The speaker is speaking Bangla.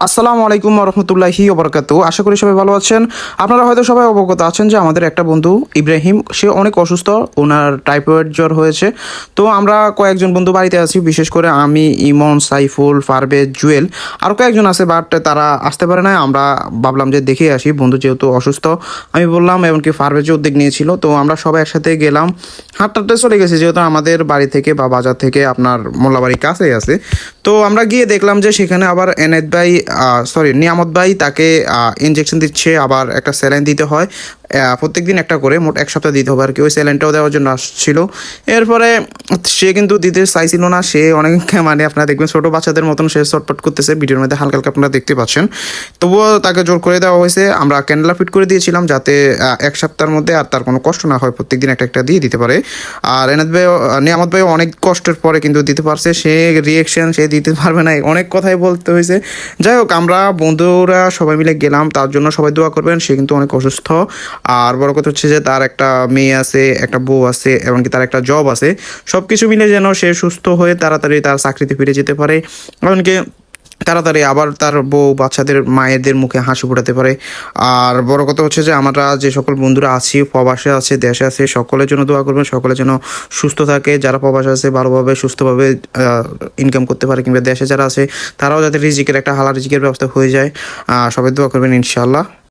আসসালামু আলাইকুম রহমতুল্লাহি ওবরাকাতু। আশা করি সবাই ভালো আছেন। আপনারা হয়তো সবাই অবগত আছেন যে আমাদের একটা বন্ধু ইব্রাহিম, সে অনেক অসুস্থ, ওনার টাইফয়েড জ্বর হয়েছে। তো আমরা কয়েকজন বন্ধু বাড়িতে আছি, বিশেষ করে আমি, ইমন, সাইফুল, পারভেজ, জুয়েল, আর কয়েকজন আছে, বাট তারা আসতে পারে না। আমরা ভাবলাম যে দেখে আসি, বন্ধু যেহেতু অসুস্থ। আমি বললাম, এমনকি পারভেজও উদ্যোগ নিয়েছিল। তো আমরা সবাই একসাথে গেলাম, হাঁটতে চলে গেছি, যেহেতু আমাদের বাড়ি থেকে বা বাজার থেকে আপনার মোল্লাবাড়ি কাছেই আছে। তো আমরা গিয়ে দেখলাম যে সেখানে আবার এনায়েত ভাই, নিয়ামত ভাই তাকে ইনজেকশন দিচ্ছে, আবার একটা স্যালাইন দিতে হয় প্রত্যেকদিন একটা করে, মোট এক সপ্তাহ দিতে হবে আর কি। ওই স্যালাইনটাও দেওয়ার জন্য আসছিল। এরপরে সে কিন্তু দিতে চাইছিল না, সে অনেক মানে আপনারা দেখবেন ছোটো বাচ্চাদের মতন সে চটপট করতেছে, ভিডিওর মধ্যে হালকা হালকা আপনারা দেখতে পাচ্ছেন। তবুও তাকে জোর করে দেওয়া হয়েছে। আমরা ক্যান্ডেলা ফিট করে দিয়েছিলাম যাতে এক সপ্তাহের মধ্যে আর তার কোনো কষ্ট না হয়, প্রত্যেকদিন একটা একটা দিয়ে দিতে পারে। আর এনায়েত ভাই, নিয়ামত ভাই অনেক কষ্টের পরে কিন্তু দিতে পারছে। সে রিয়েকশন সে দিতে পারবে না, অনেক কথাই বলতে হয়েছে। যাই হোক, আমরা বন্ধুরা সবাই মিলে গেলাম, তার জন্য সবাই দোয়া করবেন। সে কিন্তু অনেক অসুস্থ। আর বড় কথা হচ্ছে যে তার একটা মেয়ে আছে, একটা বউ আছে, এমনকি তার একটা জব আছে। সব কিছু মিলে যেন সে সুস্থ হয়ে তাড়াতাড়ি তার চাকরিতে ফিরে যেতে পারে, এমনকি তাড়াতাড়ি আবার তার বউ বাচ্চাদের মায়েদের মুখে হাসি ফোটাতে পারে। আর বড় কথা হচ্ছে যে আমরা যে সকল বন্ধুরা আছি, প্রবাসে আছে, দেশে আছে, সকলের জন্য দোয়া করবেন, সকলে যেন সুস্থ থাকে। যারা প্রবাসে আছে ভালোভাবে সুস্থভাবে ইনকাম করতে পারে, কিংবা দেশে যারা আছে তারাও যাতে রিজিকের একটা হালাল রিজিকের ব্যবস্থা হয়ে যায়। সবাই দোয়া করবেন ইনশাআল্লাহ।